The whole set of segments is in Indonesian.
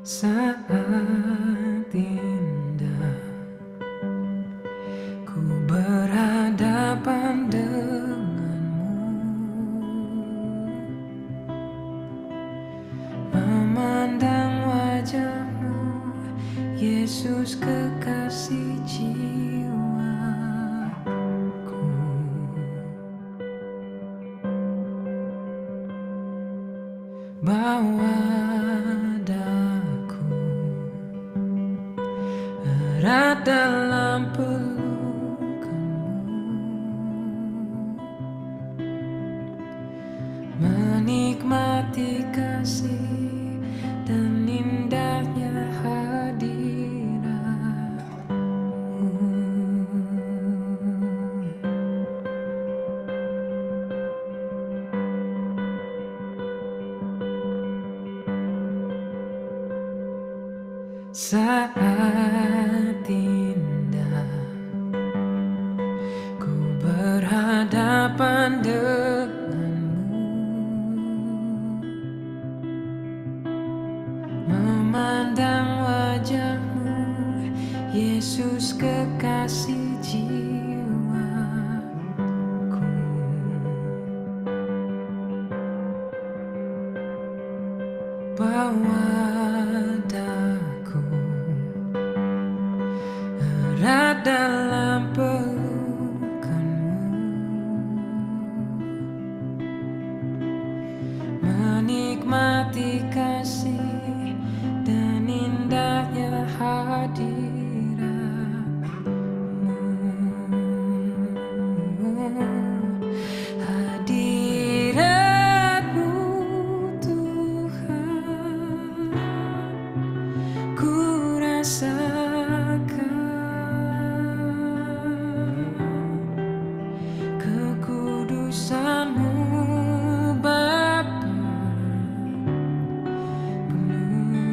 Saat indah ku berhadapan denganmu, memandang wajahmu, Yesus kekasih jiwaku. Bawa daku erat dalam pelukanmu, menikmati kasih dan indahnya hadiratmu. Saat indah ku berhadapan denganmu, memandang wajahmu, Yesus kekasih jiwaku. Bawa daku erat dalam pelukanmu, menikmati kasih dan indahnya hadiratmu. Hadiratmu Tuhan, ku rasakan kekudusan-Mu Bapa, penuhiku.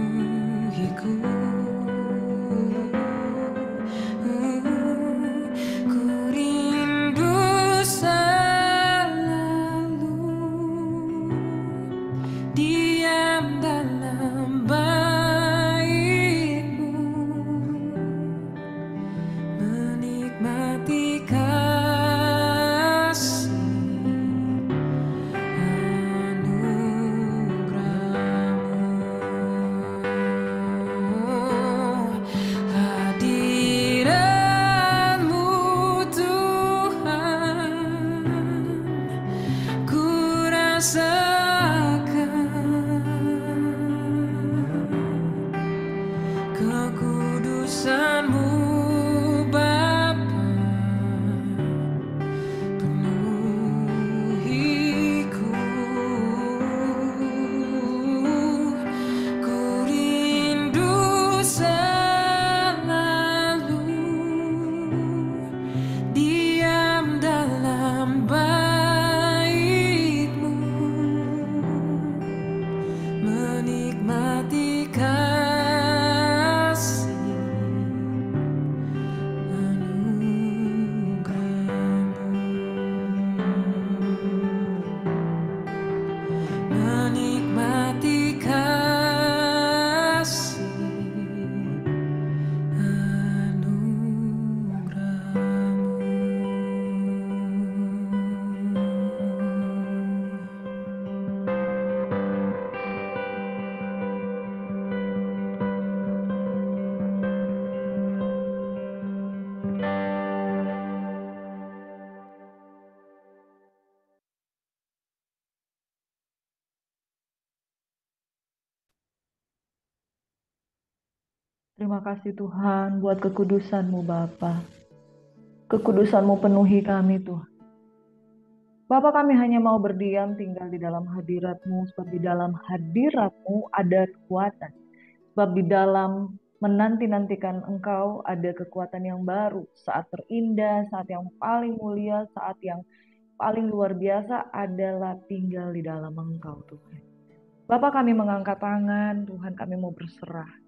Ku rindu selalu diam dalam bait-Mu, menikmati kasih anugerah-Mu. Hadirat-Mu Tuhan, ku rasakan kekudusan-Mu Bapa, penuhiku. Ku rindu selalu diam dalam bait-Mu, menikmati kasih anugerah-Mu, menikmati kasih Terima kasih Tuhan buat kekudusan-Mu Bapa. Kekudusan-Mu penuhi kami Tuhan. Bapa, kami hanya mau berdiam tinggal di dalam hadirat-Mu, sebab di dalam hadirat-Mu ada kekuatan. Sebab di dalam menanti-nantikan Engkau ada kekuatan yang baru. Saat terindah, saat yang paling mulia, saat yang paling luar biasa adalah tinggal di dalam Engkau Tuhan. Bapa, kami mengangkat tangan, Tuhan, kami mau berserah.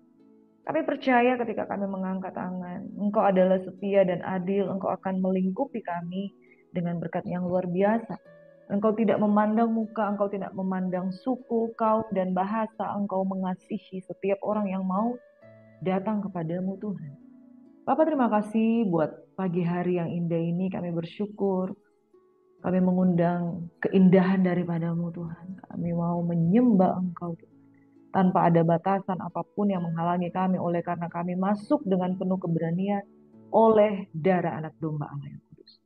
Kami percaya ketika kami mengangkat tangan, Engkau adalah setia dan adil, Engkau akan melingkupi kami dengan berkat yang luar biasa. Engkau tidak memandang muka, Engkau tidak memandang suku, kaum, dan bahasa. Engkau mengasihi setiap orang yang mau datang kepadamu Tuhan. Bapak terima kasih buat pagi hari yang indah ini. Kami bersyukur. Kami mengundang keindahan daripadamu Tuhan. Kami mau menyembah Engkau Tuhan. Tanpa ada batasan apapun yang menghalangi kami. Oleh karena kami masuk dengan penuh keberanian oleh darah anak domba Allah yang kudus.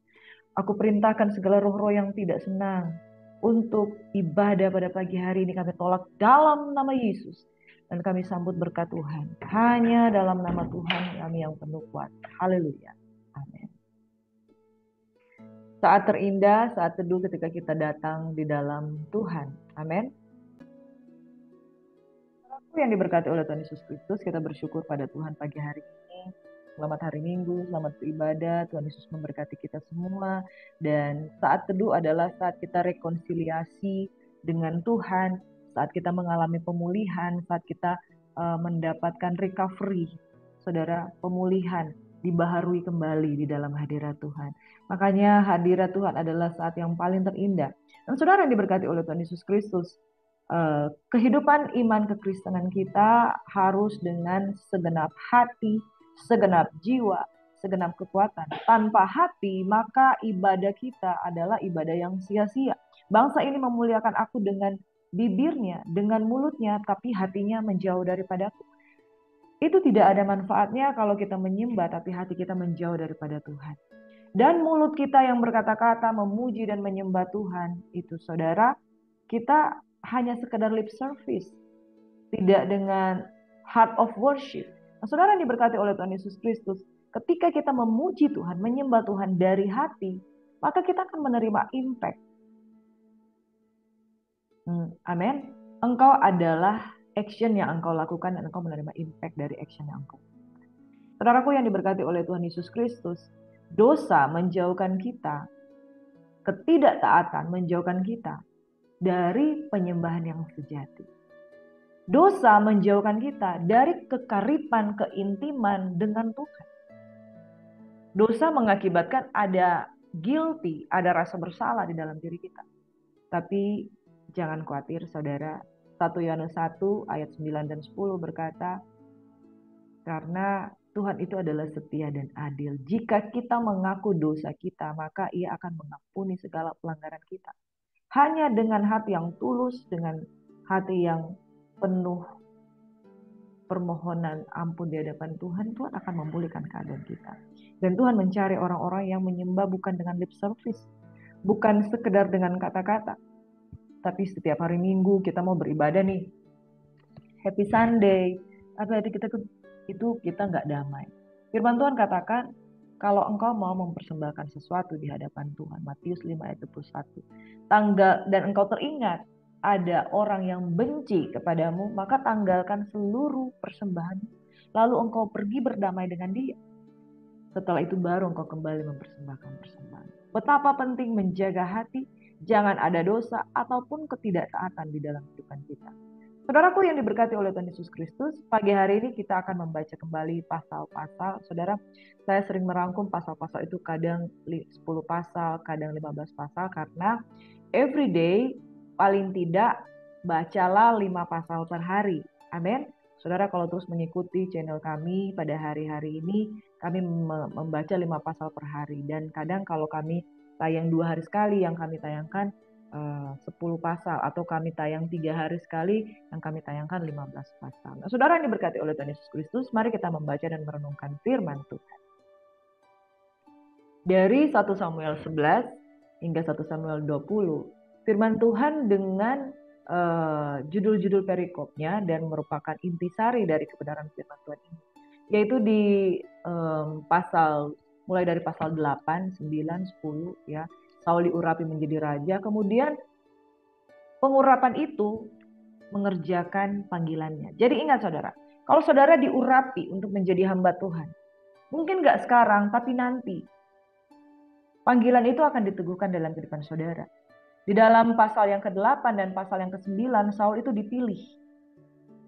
Aku perintahkan segala roh-roh yang tidak senang untuk ibadah pada pagi hari ini kami tolak dalam nama Yesus. Dan kami sambut berkat Tuhan. Hanya dalam nama Tuhan kami yang penuh kuasa. Haleluya. Amin. Saat terindah, saat teduh ketika kita datang di dalam Tuhan. Amin. Aku yang diberkati oleh Tuhan Yesus Kristus, kita bersyukur pada Tuhan pagi hari ini. Selamat hari Minggu, selamat beribadah. Tuhan Yesus memberkati kita semua. Dan saat teduh adalah saat kita rekonsiliasi dengan Tuhan, saat kita mengalami pemulihan, saat kita mendapatkan recovery. Saudara, pemulihan dibaharui kembali di dalam hadirat Tuhan. Makanya hadirat Tuhan adalah saat yang paling terindah. Dan saudara yang diberkati oleh Tuhan Yesus Kristus, kehidupan iman kekristenan kita harus dengan segenap hati, segenap jiwa, segenap kekuatan. Tanpa hati, maka ibadah kita adalah ibadah yang sia-sia. Bangsa ini memuliakan aku dengan bibirnya, dengan mulutnya, tapi hatinya menjauh daripadaku. Itu tidak ada manfaatnya kalau kita menyembah, tapi hati kita menjauh daripada Tuhan. Dan mulut kita yang berkata-kata memuji dan menyembah Tuhan, itu saudara, kita hanya sekedar lip service, tidak dengan heart of worship. Nah, saudara yang diberkati oleh Tuhan Yesus Kristus, ketika kita memuji Tuhan, menyembah Tuhan dari hati, maka kita akan menerima impact. Amin. Engkau adalah action yang engkau lakukan dan engkau menerima impact dari action yang engkau lakukan. Saudaraku yang diberkati oleh Tuhan Yesus Kristus, dosa menjauhkan kita, ketidaktaatan menjauhkan kita dari penyembahan yang sejati. Dosa menjauhkan kita dari kekaripan, keintiman dengan Tuhan. Dosa mengakibatkan ada guilty, ada rasa bersalah di dalam diri kita. Tapi jangan khawatir saudara, 1 Yohanes 1 ayat 9 dan 10 berkata, karena Tuhan itu adalah setia dan adil. Jika kita mengaku dosa kita, maka Ia akan mengampuni segala pelanggaran kita. Hanya dengan hati yang tulus, dengan hati yang penuh permohonan ampun di hadapan Tuhan, Tuhan akan memulihkan keadaan kita. Dan Tuhan mencari orang-orang yang menyembah bukan dengan lip service, bukan sekedar dengan kata-kata, tapi setiap hari Minggu kita mau beribadah nih, Happy Sunday, tapi hati kita itu kita nggak damai. Firman Tuhan katakan, kalau engkau mau mempersembahkan sesuatu di hadapan Tuhan, Matius 5 ayat 21, dan engkau teringat ada orang yang benci kepadamu, maka tanggalkan seluruh persembahan, lalu engkau pergi berdamai dengan dia. Setelah itu baru engkau kembali mempersembahkan persembahan. Betapa penting menjaga hati, jangan ada dosa ataupun ketidaktaatan di dalam kehidupan kita. Saudaraku yang diberkati oleh Tuhan Yesus Kristus, pagi hari ini kita akan membaca kembali pasal-pasal. Saudara, saya sering merangkum pasal-pasal itu kadang 10 pasal, kadang 15 pasal, karena every day paling tidak bacalah 5 pasal per hari. Amin. Saudara kalau terus mengikuti channel kami pada hari-hari ini, kami membaca 5 pasal per hari. Dan kadang kalau kami tayang 2 hari sekali, yang kami tayangkan 10 pasal, atau kami tayang 3 hari sekali, yang kami tayangkan 15 pasal. Nah, saudara yang diberkati oleh Tuhan Yesus Kristus, mari kita membaca dan merenungkan firman Tuhan. Dari 1 Samuel 11 hingga 1 Samuel 20, firman Tuhan dengan judul-judul perikopnya dan merupakan intisari dari kebenaran firman Tuhan ini, yaitu di mulai dari pasal 8, 9, 10 ya. Saul diurapi menjadi raja, kemudian pengurapan itu mengerjakan panggilannya. Jadi ingat saudara, kalau saudara diurapi untuk menjadi hamba Tuhan, mungkin gak sekarang, tapi nanti panggilan itu akan diteguhkan dalam kehidupan saudara. Di dalam pasal yang ke-8 dan pasal yang ke-9, Saul itu dipilih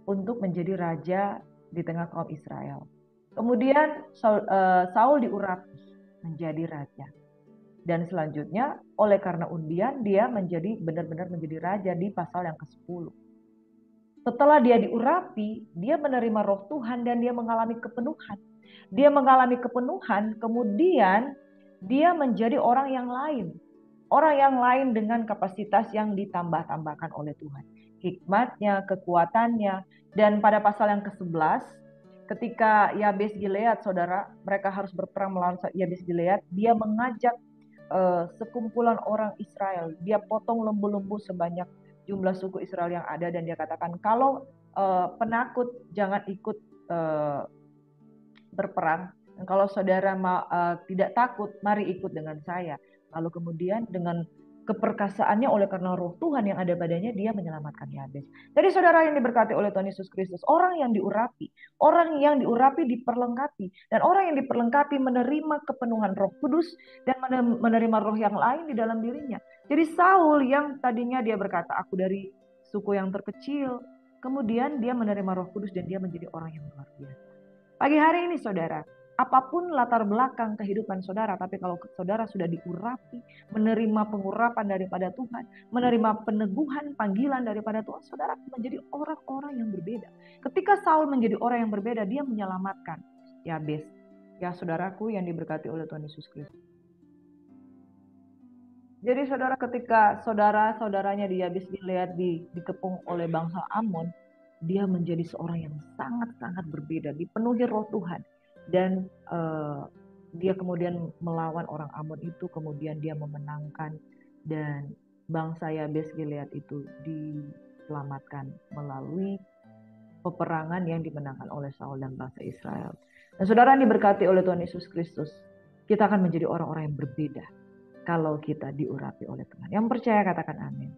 untuk menjadi raja di tengah kaum Israel. Kemudian Saul diurapi menjadi raja. Dan selanjutnya oleh karena undian dia menjadi benar-benar menjadi raja di pasal yang ke-10. Setelah dia diurapi, dia menerima roh Tuhan dan dia mengalami kepenuhan. Dia mengalami kepenuhan, kemudian dia menjadi orang yang lain. Orang yang lain dengan kapasitas yang ditambah-tambahkan oleh Tuhan. Hikmatnya, kekuatannya. Dan pada pasal yang ke-11, ketika Yabes Gilead, saudara, mereka harus berperang melawan Yabes Gilead, dia mengajak sekumpulan orang Israel. Dia potong lembu-lembu sebanyak jumlah suku Israel yang ada dan dia katakan kalau penakut jangan ikut berperang. Dan kalau saudara tidak takut, mari ikut dengan saya. Lalu kemudian dengan keperkasaannya oleh karena roh Tuhan yang ada padanya, dia menyelamatkan Yabes. Jadi saudara yang diberkati oleh Tuhan Yesus Kristus, orang yang diurapi diperlengkapi. Dan orang yang diperlengkapi menerima kepenuhan roh kudus dan menerima roh yang lain di dalam dirinya. Jadi Saul yang tadinya dia berkata, aku dari suku yang terkecil, kemudian dia menerima roh kudus dan dia menjadi orang yang luar biasa. Pagi hari ini saudara, apapun latar belakang kehidupan saudara, tapi kalau saudara sudah diurapi, menerima pengurapan daripada Tuhan, menerima peneguhan, panggilan daripada Tuhan, saudara menjadi orang-orang yang berbeda. Ketika Saul menjadi orang yang berbeda, dia menyelamatkan Yabes. Ya saudaraku yang diberkati oleh Tuhan Yesus Kristus. Jadi saudara, ketika saudara-saudaranya di Yabes Gilead dikepung oleh bangsa Amon, dia menjadi seorang yang sangat-sangat berbeda, dipenuhi roh Tuhan. Dan dia kemudian melawan orang Amon itu, kemudian dia memenangkan dan bangsa Yabes Gilead itu diselamatkan melalui peperangan yang dimenangkan oleh Saul dan bangsa Israel. Dan saudara yang diberkati oleh Tuhan Yesus Kristus, kita akan menjadi orang-orang yang berbeda kalau kita diurapi oleh Tuhan. Yang percaya katakan amin.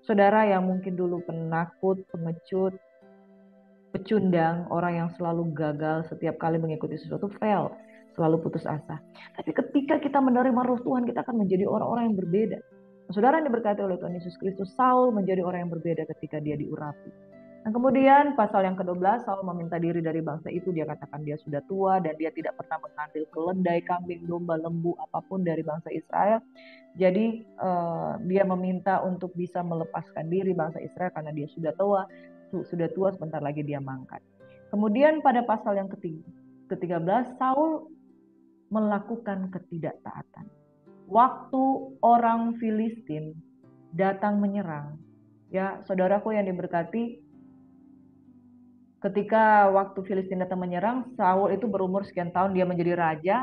Saudara yang mungkin dulu penakut, pengecut, pecundang, orang yang selalu gagal setiap kali mengikuti sesuatu, fail, selalu putus asa. Tapi ketika kita menerima roh Tuhan, kita akan menjadi orang-orang yang berbeda. Saudara yang diberkati oleh Tuhan Yesus Kristus, Saul menjadi orang yang berbeda ketika dia diurapi. Dan kemudian pasal yang ke-12, Saul meminta diri dari bangsa itu. Dia katakan dia sudah tua dan dia tidak pernah mengambil keledai, kambing, domba, lembu, apapun dari bangsa Israel. Jadi dia meminta untuk bisa melepaskan diri bangsa Israel karena dia sudah tua, sebentar lagi dia mangkat. Kemudian pada pasal yang ke-13, Saul melakukan ketidaktaatan. Waktu orang Filistin datang menyerang, ya saudaraku yang diberkati, ketika waktu Filistin datang menyerang, Saul itu berumur sekian tahun, dia menjadi raja,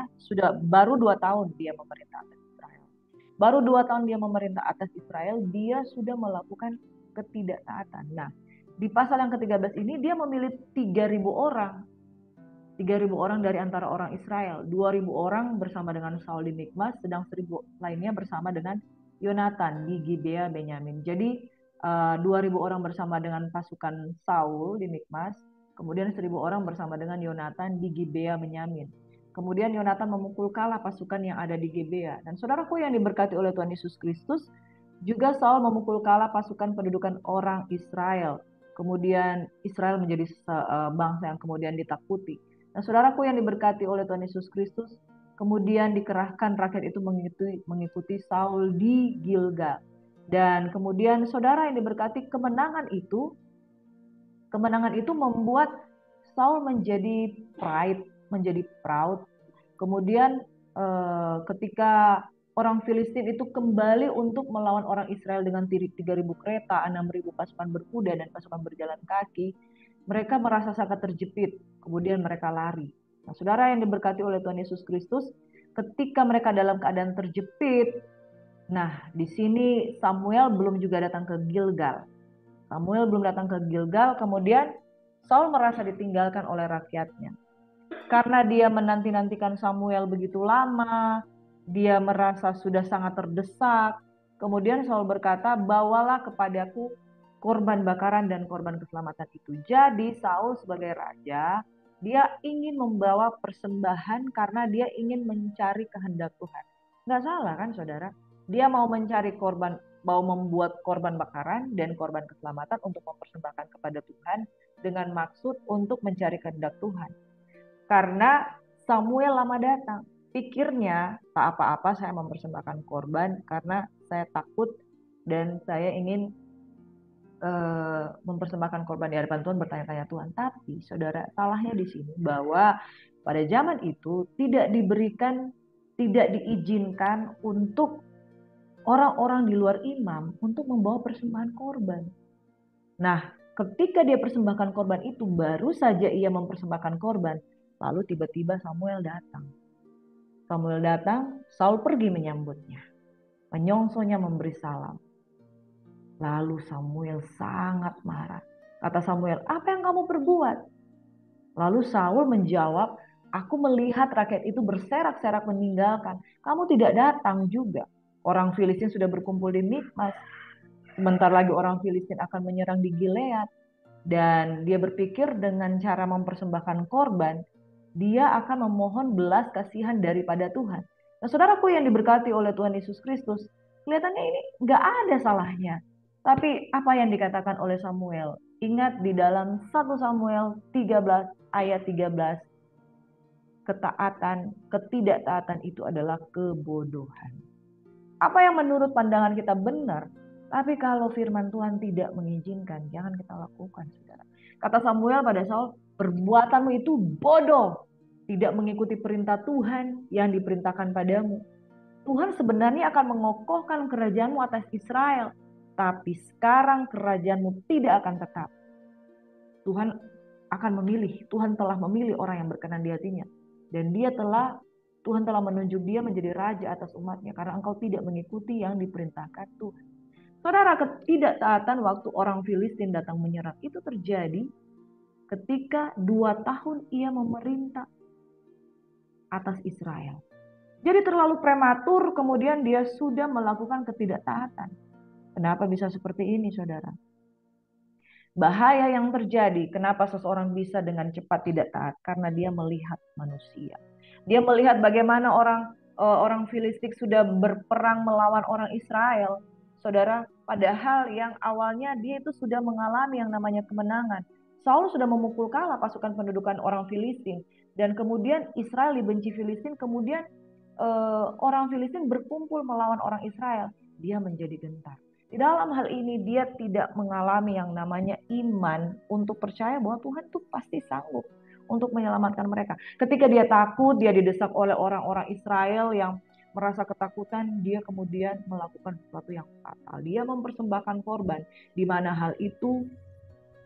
baru 2 tahun dia memerintah atas Israel. Baru 2 tahun dia memerintah atas Israel, dia sudah melakukan ketidaktaatan. Nah, di pasal yang ke-13 ini dia memilih 3.000 orang. 3.000 orang dari antara orang Israel. 2.000 orang bersama dengan Saul di Mikmas, sedang 1.000 lainnya bersama dengan Yonatan di Gibea Benyamin. Jadi 2.000 orang bersama dengan pasukan Saul di Mikmas, kemudian 1.000 orang bersama dengan Yonatan di Gibea Benyamin. Kemudian Yonatan memukul kalah pasukan yang ada di Gibea. Dan saudaraku yang diberkati oleh Tuhan Yesus Kristus, juga Saul memukul kalah pasukan pendudukan orang Israel. Kemudian Israel menjadi bangsa yang kemudian ditakuti. Nah, saudaraku yang diberkati oleh Tuhan Yesus Kristus, kemudian dikerahkan rakyat itu mengikuti Saul di Gilgal. Dan kemudian saudara yang diberkati, kemenangan itu membuat Saul menjadi proud. Kemudian ketika orang Filistin itu kembali untuk melawan orang Israel dengan 3.000 kereta, 6.000 pasukan berkuda dan pasukan berjalan kaki, mereka merasa sangat terjepit, kemudian mereka lari. Nah, saudara yang diberkati oleh Tuhan Yesus Kristus, ketika mereka dalam keadaan terjepit, nah di sini Samuel belum juga datang ke Gilgal. Kemudian Saul merasa ditinggalkan oleh rakyatnya. Karena dia menanti-nantikan Samuel begitu lama, dia merasa sudah sangat terdesak. Kemudian Saul berkata, bawalah kepadaku korban bakaran dan korban keselamatan itu. Jadi Saul sebagai raja, dia ingin membawa persembahan karena dia ingin mencari kehendak Tuhan. Nggak salah kan saudara? Dia mau mencari korban, mau membuat korban bakaran dan korban keselamatan untuk mempersembahkan kepada Tuhan dengan maksud untuk mencari kehendak Tuhan. Karena Samuel lama datang. pikirnya tak apa-apa saya mempersembahkan korban karena saya takut dan saya ingin mempersembahkan korban di hadapan Tuhan, bertanya-tanya Tuhan. Tapi saudara, salahnya di sini bahwa pada zaman itu tidak diberikan, tidak diizinkan untuk orang-orang di luar imam untuk membawa persembahan korban. Nah, ketika dia persembahkan korban itu, baru saja ia mempersembahkan korban, lalu tiba-tiba Samuel datang. Samuel datang, Saul pergi menyambutnya, menyongsongnya, memberi salam. Lalu Samuel sangat marah. Kata Samuel, apa yang kamu perbuat? Lalu Saul menjawab, aku melihat rakyat itu berserak-serak meninggalkan. Kamu tidak datang juga. Orang Filistin sudah berkumpul di Mikmas. Sebentar lagi orang Filistin akan menyerang di Gilead. Dan dia berpikir dengan cara mempersembahkan korban, dia akan memohon belas kasihan daripada Tuhan. Nah, saudaraku yang diberkati oleh Tuhan Yesus Kristus, kelihatannya ini nggak ada salahnya. Tapi apa yang dikatakan oleh Samuel? Ingat di dalam 1 Samuel 13 ayat 13, ketidaktaatan itu adalah kebodohan. Apa yang menurut pandangan kita benar, tapi kalau firman Tuhan tidak mengizinkan, jangan kita lakukan, saudara. Kata Samuel pada Saul, perbuatanmu itu bodoh, tidak mengikuti perintah Tuhan yang diperintahkan padamu. Tuhan sebenarnya akan mengokohkan kerajaanmu atas Israel, tapi sekarang kerajaanmu tidak akan tetap. Tuhan akan memilih, Tuhan telah memilih orang yang berkenan di hatinya. Dan Tuhan telah menunjuk dia menjadi raja atas umatnya karena engkau tidak mengikuti yang diperintahkan Tuhan. Saudara, ketidaktaatan waktu orang Filistin datang menyerang itu terjadi ketika 2 tahun ia memerintah atas Israel. Jadi terlalu prematur kemudian dia sudah melakukan ketidaktaatan. Kenapa bisa seperti ini, saudara? Bahaya yang terjadi, kenapa seseorang bisa dengan cepat tidak taat? Karena dia melihat manusia. Dia melihat bagaimana orang Filistin sudah berperang melawan orang Israel. Saudara, padahal yang awalnya dia itu sudah mengalami yang namanya kemenangan. Saul sudah memukul kalah pasukan pendudukan orang Filistin. Dan kemudian Israel dibenci Filistin. Kemudian orang Filistin berkumpul melawan orang Israel. Dia menjadi gentar. Di dalam hal ini dia tidak mengalami yang namanya iman untuk percaya bahwa Tuhan itu pasti sanggup untuk menyelamatkan mereka. Ketika dia takut, dia didesak oleh orang-orang Israel yang merasa ketakutan, dia kemudian melakukan sesuatu yang fatal. Dia mempersembahkan korban, di mana hal itu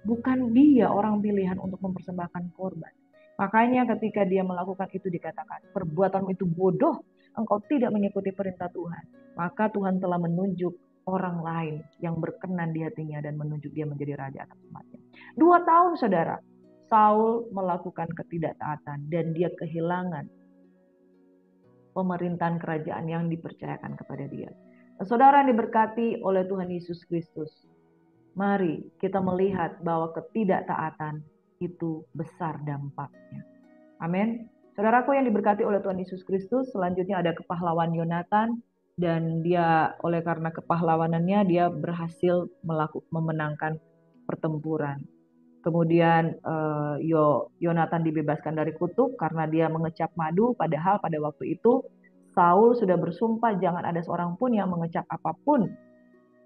bukan dia orang pilihan untuk mempersembahkan korban. Makanya ketika dia melakukan itu dikatakan, perbuatanmu itu bodoh, engkau tidak mengikuti perintah Tuhan. Maka Tuhan telah menunjuk orang lain yang berkenan di hatinya dan menunjuk dia menjadi raja atas umatnya. 2 tahun, saudara, Saul melakukan ketidaktaatan dan dia kehilangan pemerintahan kerajaan yang dipercayakan kepada dia. Saudara yang diberkati oleh Tuhan Yesus Kristus, mari kita melihat bahwa ketidaktaatan itu besar dampaknya. Amin. Saudaraku yang diberkati oleh Tuhan Yesus Kristus, selanjutnya ada kepahlawan Yonatan. Dan dia oleh karena kepahlawanannya dia berhasil memenangkan pertempuran. Kemudian Yonatan dibebaskan dari kutuk karena dia mengecap madu. Padahal pada waktu itu Saul sudah bersumpah jangan ada seorang pun yang mengecap apapun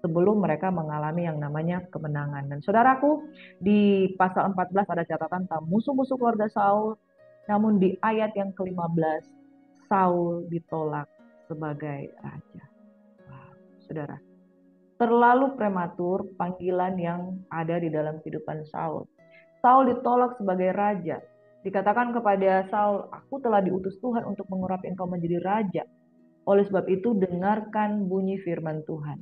sebelum mereka mengalami yang namanya kemenangan. Dan saudaraku, di pasal 14 ada catatan tentang musuh-musuh keluarga Saul. Namun di ayat yang ke-15 Saul ditolak sebagai raja. Wow, saudara, terlalu prematur panggilan yang ada di dalam kehidupan Saul. Saul ditolak sebagai raja. Dikatakan kepada Saul, aku telah diutus Tuhan untuk mengurapi engkau menjadi raja. Oleh sebab itu dengarkan bunyi firman Tuhan.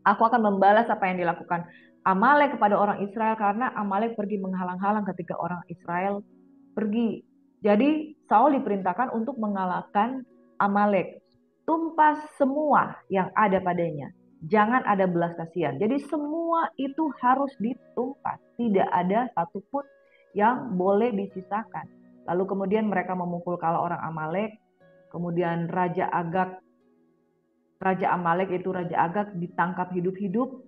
Aku akan membalas apa yang dilakukan Amalek kepada orang Israel karena Amalek pergi menghalang-halang ketika orang Israel pergi. Jadi Saul diperintahkan untuk mengalahkan Amalek. Tumpas semua yang ada padanya. Jangan ada belas kasihan. Jadi semua itu harus ditumpas. Tidak ada satupun yang boleh disisakan. Lalu kemudian mereka memukul kalah orang Amalek. Kemudian Raja Amalek itu Raja Agag ditangkap hidup-hidup.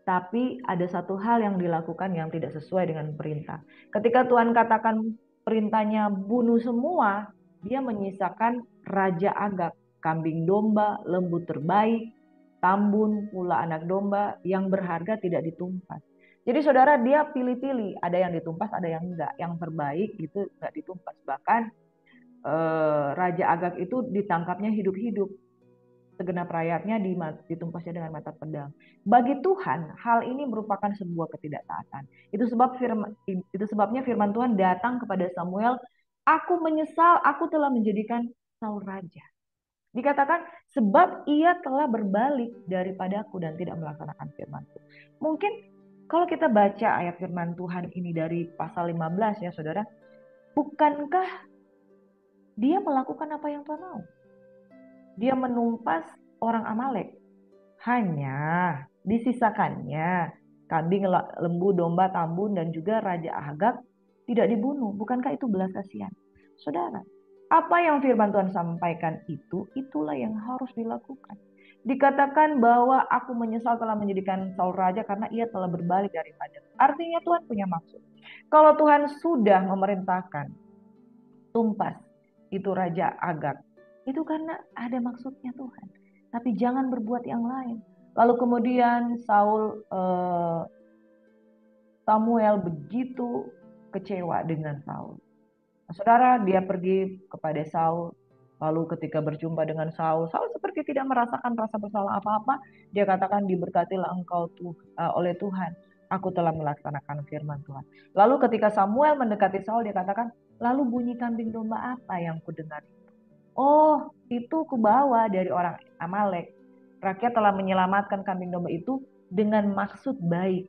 Tapi ada satu hal yang dilakukan yang tidak sesuai dengan perintah. Ketika Tuhan katakan perintahnya bunuh semua, dia menyisakan Raja Agag, kambing domba, lembu terbaik, tambun, pula anak domba yang berharga tidak ditumpas. Jadi saudara, dia pilih-pilih, ada yang ditumpas, ada yang enggak. Yang terbaik itu enggak ditumpas. Bahkan Raja Agag itu ditangkapnya hidup-hidup. Segenap rakyatnya ditumpasnya dengan mata pedang. Bagi Tuhan, hal ini merupakan sebuah ketidaktaatan. Itu sebabnya firman Tuhan datang kepada Samuel, "Aku menyesal, aku telah menjadikan Saul raja." Dikatakan, sebab ia telah berbalik daripadaku dan tidak melaksanakan firman-Ku. Mungkin kalau kita baca ayat firman Tuhan ini dari pasal 15 ya saudara, bukankah dia melakukan apa yang Tuhan mau? Dia menumpas orang Amalek. Hanya disisakannya kambing, lembu, domba, tambun, dan juga Raja Agag tidak dibunuh. Bukankah itu belas kasihan? Saudara, apa yang firman Tuhan sampaikan itulah yang harus dilakukan. Dikatakan bahwa aku menyesal telah menjadikan Saul raja karena ia telah berbalik daripada. Artinya Tuhan punya maksud. Kalau Tuhan sudah memerintahkan tumpas itu Raja Agag, itu karena ada maksudnya Tuhan. Tapi jangan berbuat yang lain. Lalu kemudian Samuel begitu kecewa dengan Saul. Nah, saudara, dia pergi kepada Saul. Lalu ketika berjumpa dengan Saul, Saul seperti tidak merasakan rasa bersalah apa-apa. Dia katakan, "Diberkatilah engkau oleh Tuhan. Aku telah melaksanakan firman Tuhan." Lalu ketika Samuel mendekati Saul, dia katakan, "Lalu bunyi kambing domba apa yang kudengar?" "Oh, itu kubawa dari orang Amalek. Rakyat telah menyelamatkan kambing domba itu dengan maksud baik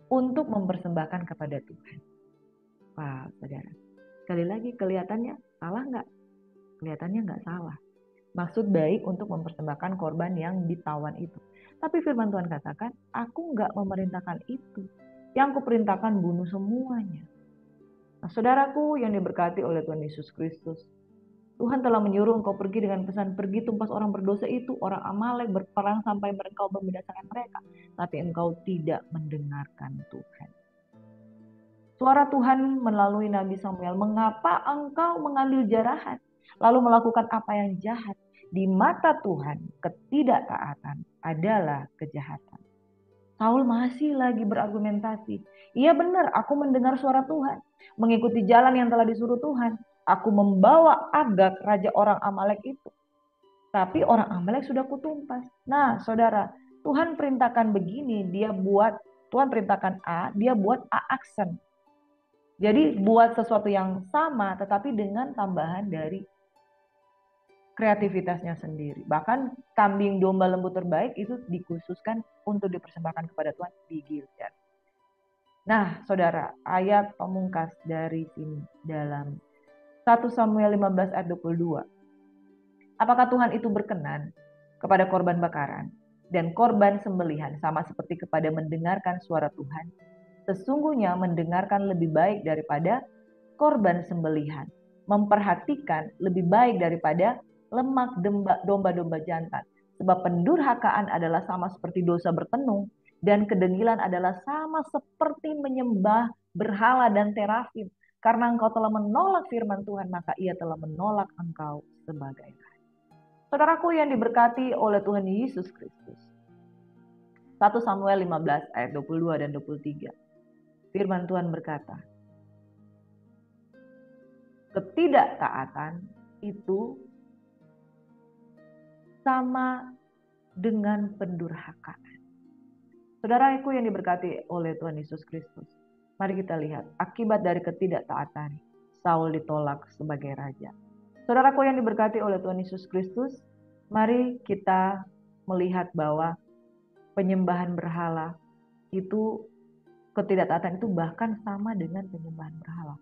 untuk mempersembahkan kepada Tuhan." Wah, saudara. Sekali lagi, kelihatannya salah nggak? Kelihatannya nggak salah. Maksud baik untuk mempersembahkan korban yang ditawan itu. Tapi firman Tuhan katakan, "Aku nggak memerintahkan itu. Yang kuperintahkan bunuh semuanya." Nah, saudaraku yang diberkati oleh Tuhan Yesus Kristus, Tuhan telah menyuruh engkau pergi dengan pesan, "Pergi tumpas orang berdosa itu, orang Amalek, berperang sampai engkau membinasakan mereka." Tapi engkau tidak mendengarkan Tuhan. Suara Tuhan melalui Nabi Samuel, "Mengapa engkau mengambil jarahan, lalu melakukan apa yang jahat? Di mata Tuhan, ketidaktaatan adalah kejahatan." Saul masih lagi berargumentasi. "Iya benar, aku mendengar suara Tuhan, mengikuti jalan yang telah disuruh Tuhan. Aku membawa Agag, raja orang Amalek itu. Tapi orang Amalek sudah kutumpas." Nah, saudara, Tuhan perintahkan begini, Tuhan perintahkan A, dia buat A aksen. Jadi buat sesuatu yang sama tetapi dengan tambahan dari kreativitasnya sendiri. Bahkan kambing, domba, lembu terbaik itu dikhususkan untuk dipersembahkan kepada Tuhan di Gilgal. Nah, saudara, ayat pamungkas dari sini dalam 1 Samuel 15 ayat 22. Apakah Tuhan itu berkenan kepada korban bakaran dan korban sembelihan sama seperti kepada mendengarkan suara Tuhan? Sesungguhnya mendengarkan lebih baik daripada korban sembelihan, memperhatikan lebih baik daripada lemak domba-domba jantan. Sebab pendurhakaan adalah sama seperti dosa bertenung, dan kedengilan adalah sama seperti menyembah berhala dan terafim. Karena engkau telah menolak firman Tuhan, maka ia telah menolak engkau sebagai raja. Saudaraku yang diberkati oleh Tuhan Yesus Kristus, 1 Samuel 15 ayat 22 dan 23. Firman Tuhan berkata, ketidaktaatan itu sama dengan pendurhakaan. Saudaraku yang diberkati oleh Tuhan Yesus Kristus, mari kita lihat akibat dari ketidaktaatan Saul ditolak sebagai raja. Saudaraku yang diberkati oleh Tuhan Yesus Kristus, mari kita melihat bahwa penyembahan berhala itu, ketidaktaatan itu bahkan sama dengan penyembahan berhala.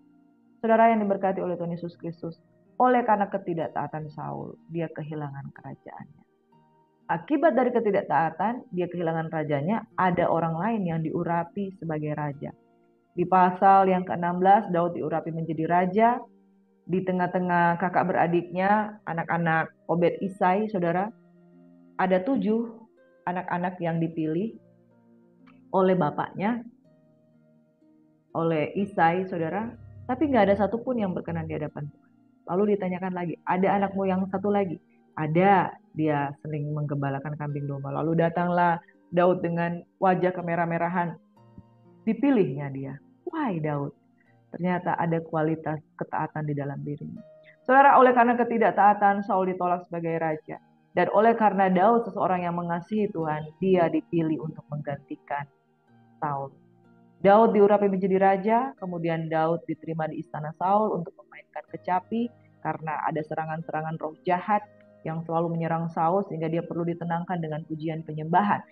Saudara yang diberkati oleh Tuhan Yesus Kristus, oleh karena ketidaktaatan Saul, dia kehilangan kerajaannya. Akibat dari ketidaktaatan, dia kehilangan rajanya, ada orang lain yang diurapi sebagai raja. Di pasal yang ke-16, Daud diurapi menjadi raja. Di tengah-tengah kakak beradiknya, anak-anak Obed Isai, saudara, ada 7 anak-anak yang dipilih oleh bapaknya, oleh Isai, saudara, tapi nggak ada satupun yang berkenan di hadapan Tuhan. Lalu ditanyakan lagi, ada anakmu yang satu lagi? Ada, dia sering menggembalakan kambing domba. Lalu datanglah Daud dengan wajah kemerah-merahan. Dipilihnya dia. Why Daud? Ternyata ada kualitas ketaatan di dalam dirinya. Saudara, oleh karena ketidaktaatan Saul ditolak sebagai raja. Dan oleh karena Daud seseorang yang mengasihi Tuhan, dia dipilih untuk menggantikan Saul. Daud diurapi menjadi raja, kemudian Daud diterima di istana Saul untuk memainkan kecapi karena ada serangan-serangan roh jahat yang selalu menyerang Saul sehingga dia perlu ditenangkan dengan pujian penyembahan.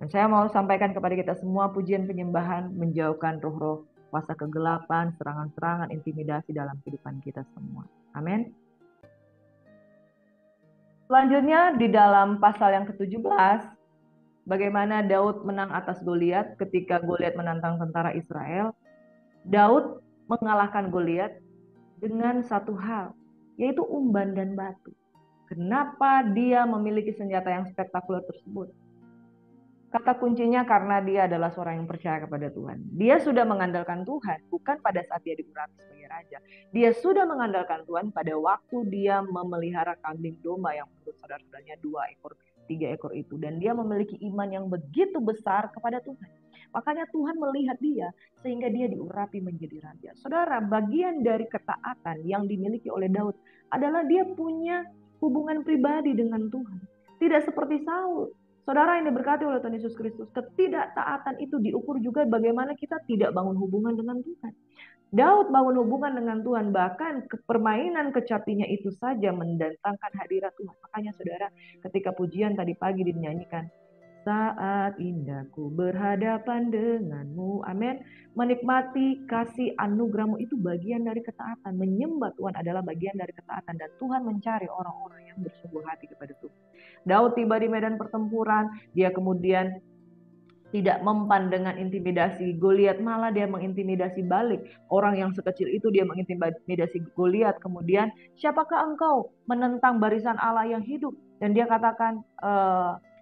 Dan saya mau sampaikan kepada kita semua pujian penyembahan menjauhkan roh-roh kuasa kegelapan, serangan-serangan, intimidasi dalam kehidupan kita semua. Amin. Selanjutnya di dalam pasal yang ke-17, bagaimana Daud menang atas Goliat ketika Goliat menantang tentara Israel. Daud mengalahkan Goliat dengan satu hal, yaitu umban dan batu. Kenapa dia memiliki senjata yang spektakuler tersebut? Kata kuncinya karena dia adalah seorang yang percaya kepada Tuhan. Dia sudah mengandalkan Tuhan, bukan pada saat dia diurapi sebagai raja. Dia sudah mengandalkan Tuhan pada waktu dia memelihara kambing domba yang menurut saudara-saudaranya 2 ekor, 3 ekor itu. Dan dia memiliki iman yang begitu besar kepada Tuhan. Makanya Tuhan melihat dia sehingga dia diurapi menjadi raja. Saudara, bagian dari ketaatan yang dimiliki oleh Daud adalah dia punya hubungan pribadi dengan Tuhan. Tidak seperti Saul. Saudara yang diberkati oleh Tuhan Yesus Kristus, ketidaktaatan itu diukur juga bagaimana kita tidak bangun hubungan dengan Tuhan. Daud bangun hubungan dengan Tuhan, bahkan permainan kecapinya itu saja mendatangkan hadirat Tuhan. Makanya saudara, ketika pujian tadi pagi dinyanyikan, saat indahku berhadapan denganmu, amin. Menikmati kasih anugerahmu itu bagian dari ketaatan. Menyembah Tuhan adalah bagian dari ketaatan. Dan Tuhan mencari orang-orang yang bersungguh hati kepada Tuhan. Daud tiba di medan pertempuran, dia kemudian tidak mempan dengan intimidasi Goliat, malah dia mengintimidasi balik. Orang yang sekecil itu dia mengintimidasi Goliat. Kemudian, siapakah engkau menentang barisan Allah yang hidup? Dan dia katakan,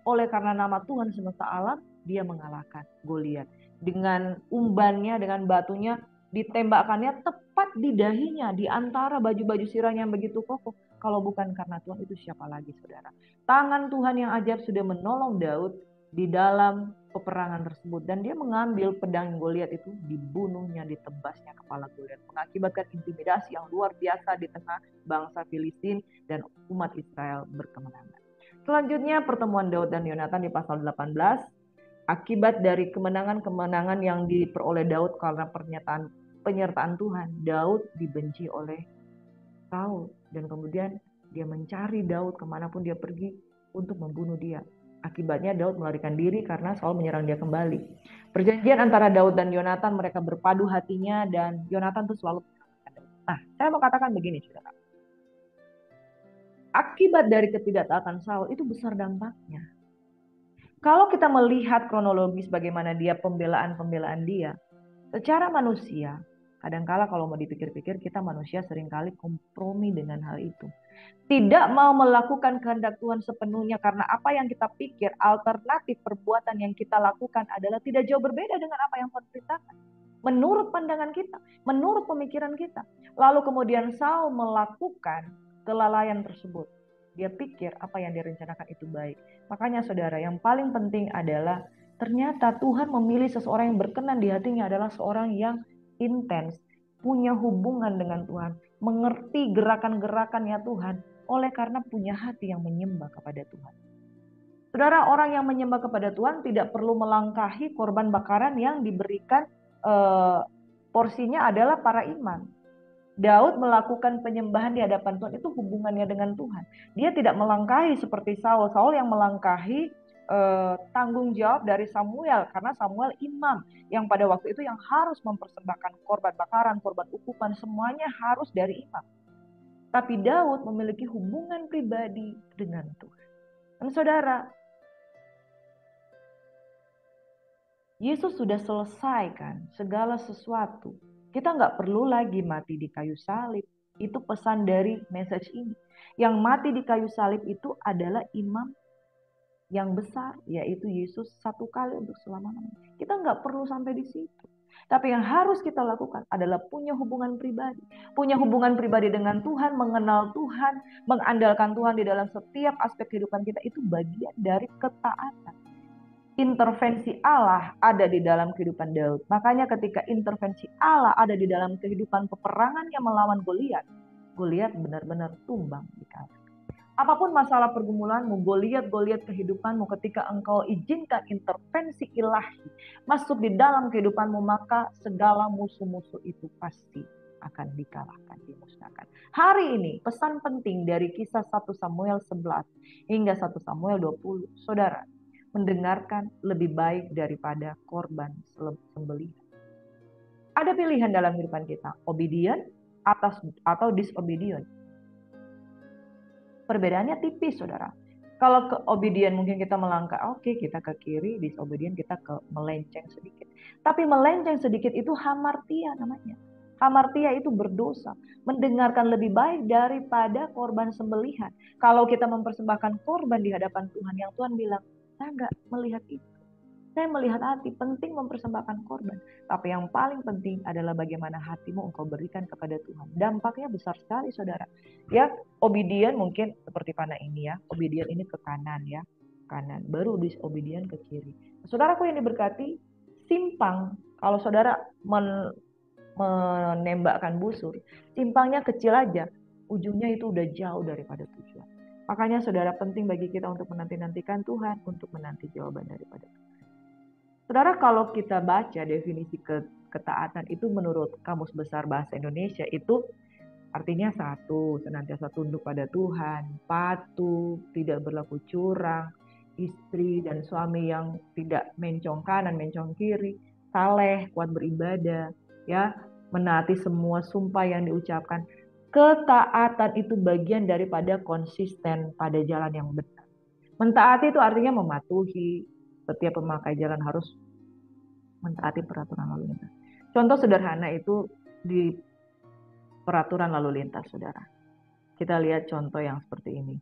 oleh karena nama Tuhan semesta alam, dia mengalahkan Goliat. Dengan umbannya, dengan batunya, ditembakkannya tepat di dahinya, di antara baju-baju sirahnya yang begitu kokoh. Kalau bukan karena Tuhan, itu siapa lagi, saudara? Tangan Tuhan yang ajaib sudah menolong Daud di dalam peperangan tersebut. Dan dia mengambil pedang Goliat itu, dibunuhnya, ditebasnya kepala Goliat. Mengakibatkan intimidasi yang luar biasa di tengah bangsa Filistin dan umat Israel berkemenangan. Selanjutnya pertemuan Daud dan Yonatan di pasal 18. Akibat dari kemenangan-kemenangan yang diperoleh Daud karena penyertaan Tuhan, Daud dibenci oleh Saul. Dan kemudian dia mencari Daud kemanapun dia pergi untuk membunuh dia. Akibatnya Daud melarikan diri karena Saul menyerang dia kembali. Perjanjian antara Daud dan Yonatan, mereka berpadu hatinya dan Yonatan itu selalu menyelamatkan Daud. Nah, saya mau katakan begini, saudara. Akibat dari ketidaktaatan Saul itu besar dampaknya. Kalau kita melihat kronologis bagaimana dia pembelaan dia, secara manusia, kadangkala kalau mau dipikir-pikir kita manusia seringkali kompromi dengan hal itu. Tidak mau melakukan kehendak Tuhan sepenuhnya karena apa yang kita pikir, alternatif perbuatan yang kita lakukan adalah tidak jauh berbeda dengan apa yang Tuhan perintahkan. Menurut pandangan kita, menurut pemikiran kita. Lalu kemudian Saul melakukan kelalaian tersebut. Dia pikir apa yang direncanakan itu baik. Makanya saudara, yang paling penting adalah ternyata Tuhan memilih seseorang yang berkenan di hatinya adalah seorang yang intens, punya hubungan dengan Tuhan, mengerti gerakan-gerakannya Tuhan, oleh karena punya hati yang menyembah kepada Tuhan. Saudara, orang yang menyembah kepada Tuhan tidak perlu melangkahi korban bakaran yang diberikan porsinya adalah para imam. Daud melakukan penyembahan di hadapan Tuhan, itu hubungannya dengan Tuhan. Dia tidak melangkahi seperti Saul. Saul yang melangkahi tanggung jawab dari Samuel, karena Samuel imam yang pada waktu itu yang harus mempersembahkan korban bakaran, korban ukupan, semuanya harus dari imam. Tapi Daud memiliki hubungan pribadi dengan Tuhan. Dan saudara, Yesus sudah selesaikan segala sesuatu. Kita nggak perlu lagi mati di kayu salib. Itu pesan dari message ini. Yang mati di kayu salib itu adalah imam yang besar, yaitu Yesus satu kali untuk selama-lamanya. Kita nggak perlu sampai di situ. Tapi yang harus kita lakukan adalah punya hubungan pribadi. Punya hubungan pribadi dengan Tuhan, mengenal Tuhan, mengandalkan Tuhan di dalam setiap aspek kehidupan kita. Itu bagian dari ketaatan. Intervensi Allah ada di dalam kehidupan Daud. Makanya ketika intervensi Allah ada di dalam kehidupan peperangan yang melawan Goliat, Goliat benar-benar tumbang di kalah. Apapun masalah pergumulanmu, Goliat kehidupanmu, ketika engkau izinkan intervensi ilahi masuk di dalam kehidupanmu, maka segala musuh-musuh itu pasti akan dikalahkan, dimusnahkan. Hari ini pesan penting dari kisah 1 Samuel 11 hingga 1 Samuel 20. Saudara, mendengarkan lebih baik daripada korban sembelihan. Ada pilihan dalam kehidupan kita, obedient atau disobedient. Perbedaannya tipis, saudara. Kalau ke obedient mungkin kita melangkah, oke, kita ke kiri, disobedient kita ke melenceng sedikit. Tapi melenceng sedikit itu hamartia namanya. Hamartia itu berdosa. Mendengarkan lebih baik daripada korban sembelihan. Kalau kita mempersembahkan korban di hadapan Tuhan, yang Tuhan bilang, saya nggak melihat itu. Saya melihat hati, penting mempersembahkan korban. Tapi yang paling penting adalah bagaimana hatimu engkau berikan kepada Tuhan. Dampaknya besar sekali, saudara. Ya, obedient mungkin seperti panah ini ya. Obedient ini ke kanan ya. Kanan. Baru disobedient ke kiri. Saudaraku yang diberkati, simpang. Kalau saudara menembakkan busur, simpangnya kecil aja. Ujungnya itu udah jauh daripada tujuan. Makanya saudara, penting bagi kita untuk menanti-nantikan Tuhan, untuk menanti jawaban daripada Tuhan. Saudara, kalau kita baca definisi ketaatan itu menurut Kamus Besar Bahasa Indonesia itu artinya satu, senantiasa tunduk pada Tuhan, patuh, tidak berlaku curang, istri dan suami yang tidak mencong kanan, mencong kiri, saleh, kuat beribadah, ya, menaati semua sumpah yang diucapkan. Ketaatan itu bagian daripada konsisten pada jalan yang benar. Mentaati itu artinya mematuhi. Setiap pemakai jalan harus mentaati peraturan lalu lintas. Contoh sederhana itu di peraturan lalu lintas, saudara. Kita lihat contoh yang seperti ini.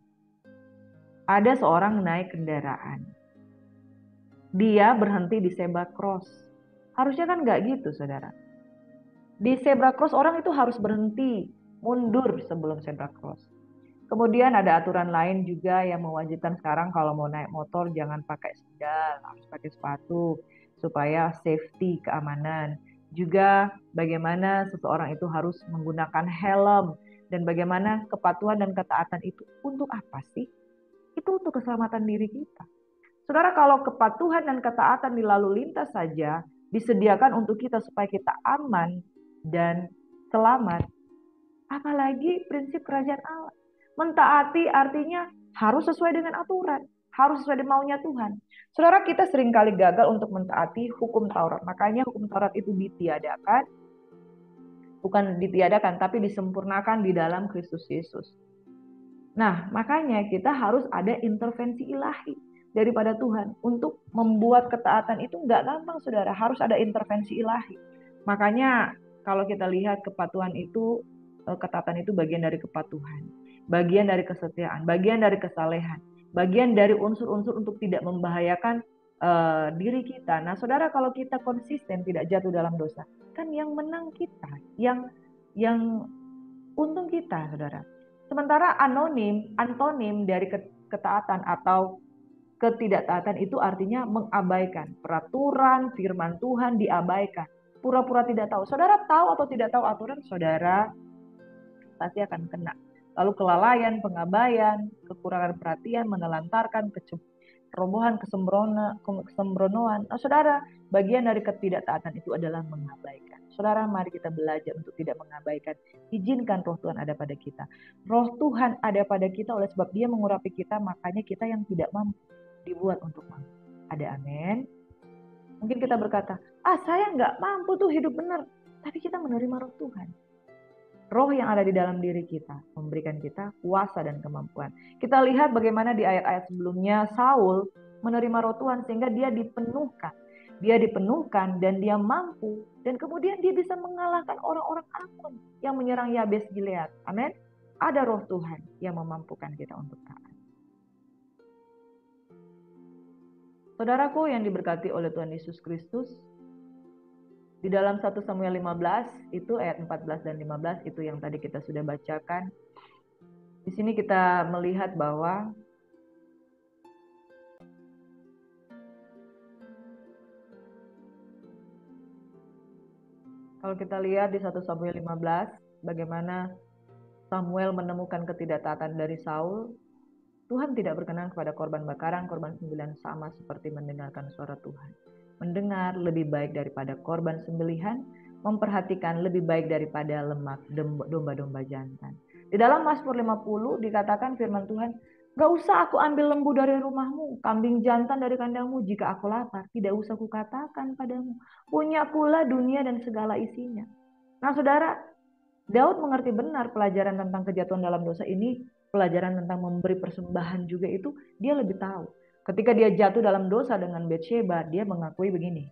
Ada seorang naik kendaraan. Dia berhenti di zebra cross. Harusnya kan nggak gitu, saudara. Di zebra cross orang itu harus berhenti, mundur sebelum zebra cross. Kemudian ada aturan lain juga yang mewajibkan sekarang kalau mau naik motor jangan pakai sandal, harus pakai sepatu supaya safety, keamanan. Juga bagaimana seseorang itu harus menggunakan helm dan bagaimana kepatuhan dan ketaatan itu untuk apa sih? Itu untuk keselamatan diri kita. Saudara, kalau kepatuhan dan ketaatan di lalu lintas saja disediakan untuk kita supaya kita aman dan selamat, apalagi prinsip kerajaan Allah. Mentaati artinya harus sesuai dengan aturan, harus sesuai dengan maunya Tuhan. Saudara, kita seringkali gagal untuk mentaati hukum Taurat. Makanya hukum Taurat itu ditiadakan, bukan ditiadakan, tapi disempurnakan di dalam Kristus Yesus. Nah, makanya kita harus ada intervensi ilahi daripada Tuhan. Untuk membuat ketaatan itu nggak gampang, saudara. Harus ada intervensi ilahi. Makanya kalau kita lihat kepatuhan itu, ketaatan itu bagian dari kepatuhan, bagian dari kesetiaan, bagian dari kesalehan, bagian dari unsur-unsur untuk tidak membahayakan diri kita. Nah, saudara, kalau kita konsisten tidak jatuh dalam dosa, kan yang menang kita, yang untung kita, saudara. Sementara antonim dari ketaatan atau ketidaktaatan itu artinya mengabaikan peraturan, firman Tuhan diabaikan. Pura-pura tidak tahu. Saudara tahu atau tidak tahu aturan, saudara pasti akan kena. Lalu kelalaian, pengabaian, kekurangan perhatian, menelantarkan, kerobohan, kesembronoan. Nah, saudara, bagian dari ketidaktaatan itu adalah mengabaikan. Saudara, mari kita belajar untuk tidak mengabaikan. Izinkan roh Tuhan ada pada kita. Roh Tuhan ada pada kita oleh sebab Dia mengurapi kita, makanya kita yang tidak mampu dibuat untuk mampu. Ada amin. Mungkin kita berkata, saya nggak mampu tuh hidup benar. Tapi kita menerima roh Tuhan. Roh yang ada di dalam diri kita memberikan kita kuasa dan kemampuan. Kita lihat bagaimana di ayat-ayat sebelumnya Saul menerima roh Tuhan sehingga dia dipenuhkan. Dia dipenuhkan dan dia mampu. Dan kemudian dia bisa mengalahkan orang-orang Amon yang menyerang Yabes Gilead. Amin. Ada roh Tuhan yang memampukan kita untuk taat. Saudaraku yang diberkati oleh Tuhan Yesus Kristus, di dalam 1 Samuel 15 itu ayat 14 dan 15 itu yang tadi kita sudah bacakan. Di sini kita melihat bahwa kalau kita lihat di 1 Samuel 15 bagaimana Samuel menemukan ketidaktaatan dari Saul, Tuhan tidak berkenan kepada korban bakaran, korban sembelihan sama seperti mendengarkan suara Tuhan. Mendengar lebih baik daripada korban sembelihan, memperhatikan lebih baik daripada lemak domba-domba jantan. Di dalam Mazmur 50 dikatakan firman Tuhan, gak usah aku ambil lembu dari rumahmu, kambing jantan dari kandangmu jika aku lapar. Tidak usah kukatakan padamu, punya pula dunia dan segala isinya. Nah saudara, Daud mengerti benar pelajaran tentang kejatuhan dalam dosa ini, pelajaran tentang memberi persembahan juga itu dia lebih tahu. Ketika dia jatuh dalam dosa dengan Batsheba, dia mengakui begini,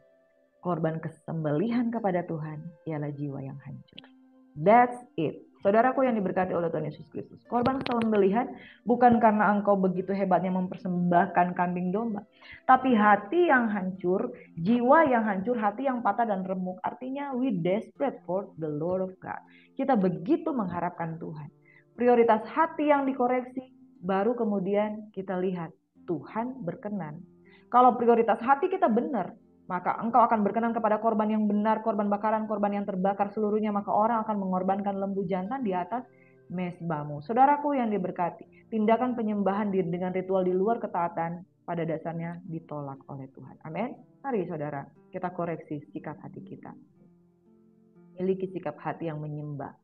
korban kesembelihan kepada Tuhan ialah jiwa yang hancur. That's it. Saudaraku yang diberkati oleh Tuhan Yesus Kristus, korban sembelihan bukan karena engkau begitu hebatnya mempersembahkan kambing domba, tapi hati yang hancur, jiwa yang hancur, hati yang patah dan remuk. Artinya we desperate for the Lord of God. Kita begitu mengharapkan Tuhan. Prioritas hati yang dikoreksi, baru kemudian kita lihat Tuhan berkenan. Kalau prioritas hati kita benar, maka engkau akan berkenan kepada korban yang benar, korban bakaran, korban yang terbakar seluruhnya, maka orang akan mengorbankan lembu jantan di atas mezbamu. Saudaraku yang diberkati, tindakan penyembahan dengan ritual di luar ketaatan pada dasarnya ditolak oleh Tuhan. Amin. Mari saudara, kita koreksi sikap hati kita. Miliki sikap hati yang menyembah.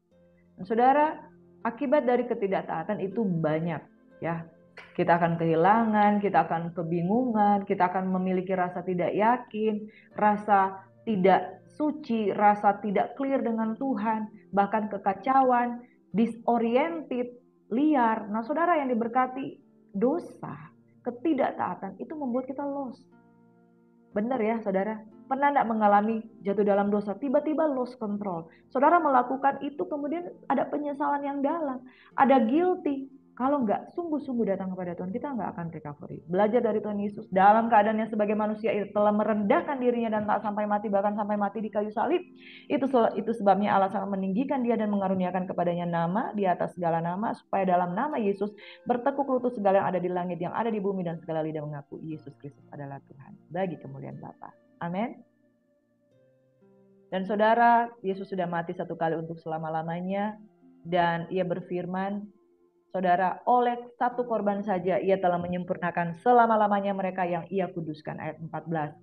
Dan saudara, akibat dari ketidaktaatan itu banyak ya. Kita akan kehilangan, kita akan kebingungan, kita akan memiliki rasa tidak yakin, rasa tidak suci, rasa tidak clear dengan Tuhan, bahkan kekacauan, disoriented, liar. Nah saudara yang diberkati, dosa, ketidaktaatan itu membuat kita lost. Benar ya saudara? Pernah enggak mengalami jatuh dalam dosa, tiba-tiba lost control. Saudara melakukan itu kemudian ada penyesalan yang dalam, ada guilty. Kalau enggak sungguh-sungguh datang kepada Tuhan, kita enggak akan recovery. Belajar dari Tuhan Yesus dalam keadaannya sebagai manusia itu telah merendahkan dirinya dan tak sampai mati, bahkan sampai mati di kayu salib. Itu sebabnya Allah sangat meninggikan dia dan mengaruniakan kepadanya nama di atas segala nama, supaya dalam nama Yesus bertekuk lutut segala yang ada di langit, yang ada di bumi, dan segala lidah mengaku Yesus Kristus adalah Tuhan, bagi kemuliaan Bapa. Amin. Dan saudara, Yesus sudah mati satu kali untuk selama-lamanya, dan ia berfirman, saudara, oleh satu korban saja ia telah menyempurnakan selama-lamanya mereka yang ia kuduskan. Ayat 14.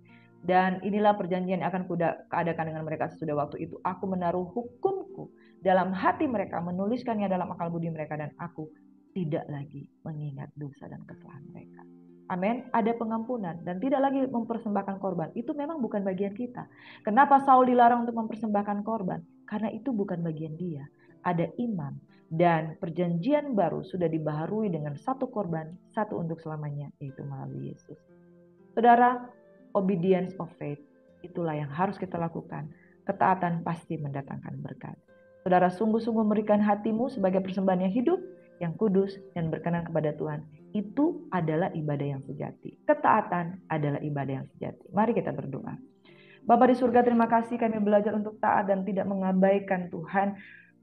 Dan inilah perjanjian yang akan kuadakan dengan mereka sesudah waktu itu. Aku menaruh hukumku dalam hati mereka, menuliskannya dalam akal budi mereka, dan aku tidak lagi mengingat dosa dan kesalahan mereka. Amin. Ada pengampunan dan tidak lagi mempersembahkan korban. Itu memang bukan bagian kita. Kenapa Saul dilarang untuk mempersembahkan korban? Karena itu bukan bagian dia. Ada imam. Dan perjanjian baru sudah dibaharui dengan satu korban, satu untuk selamanya, yaitu melalui Yesus. Saudara, obedience of faith, itulah yang harus kita lakukan. Ketaatan pasti mendatangkan berkat. Saudara, sungguh-sungguh memberikan hatimu sebagai persembahan yang hidup, yang kudus, dan berkenan kepada Tuhan. Itu adalah ibadah yang sejati. Ketaatan adalah ibadah yang sejati. Mari kita berdoa. Bapa di surga, terima kasih kami belajar untuk taat dan tidak mengabaikan Tuhan.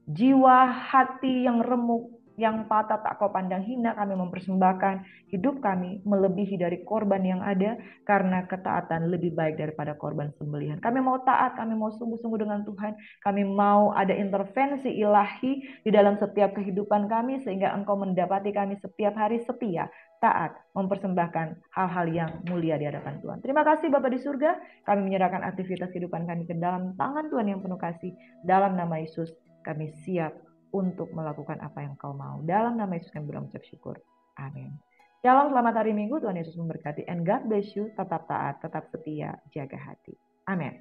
Jiwa hati yang remuk, yang patah tak kau pandang hina, kami mempersembahkan hidup kami melebihi dari korban yang ada, karena ketaatan lebih baik daripada korban sembelihan. Kami mau taat, kami mau sungguh-sungguh dengan Tuhan, kami mau ada intervensi ilahi di dalam setiap kehidupan kami, sehingga Engkau mendapati kami setiap hari setia, taat, mempersembahkan hal-hal yang mulia di hadapan Tuhan. Terima kasih Bapa di surga, kami menyerahkan aktivitas kehidupan kami ke dalam tangan Tuhan yang penuh kasih. Dalam nama Yesus kami siap untuk melakukan apa yang Kau mau. Dalam nama Yesus kami berucap syukur. Amin. Shalom, selamat hari Minggu. Tuhan Yesus memberkati. And God bless you. Tetap taat, tetap setia, jaga hati. Amin.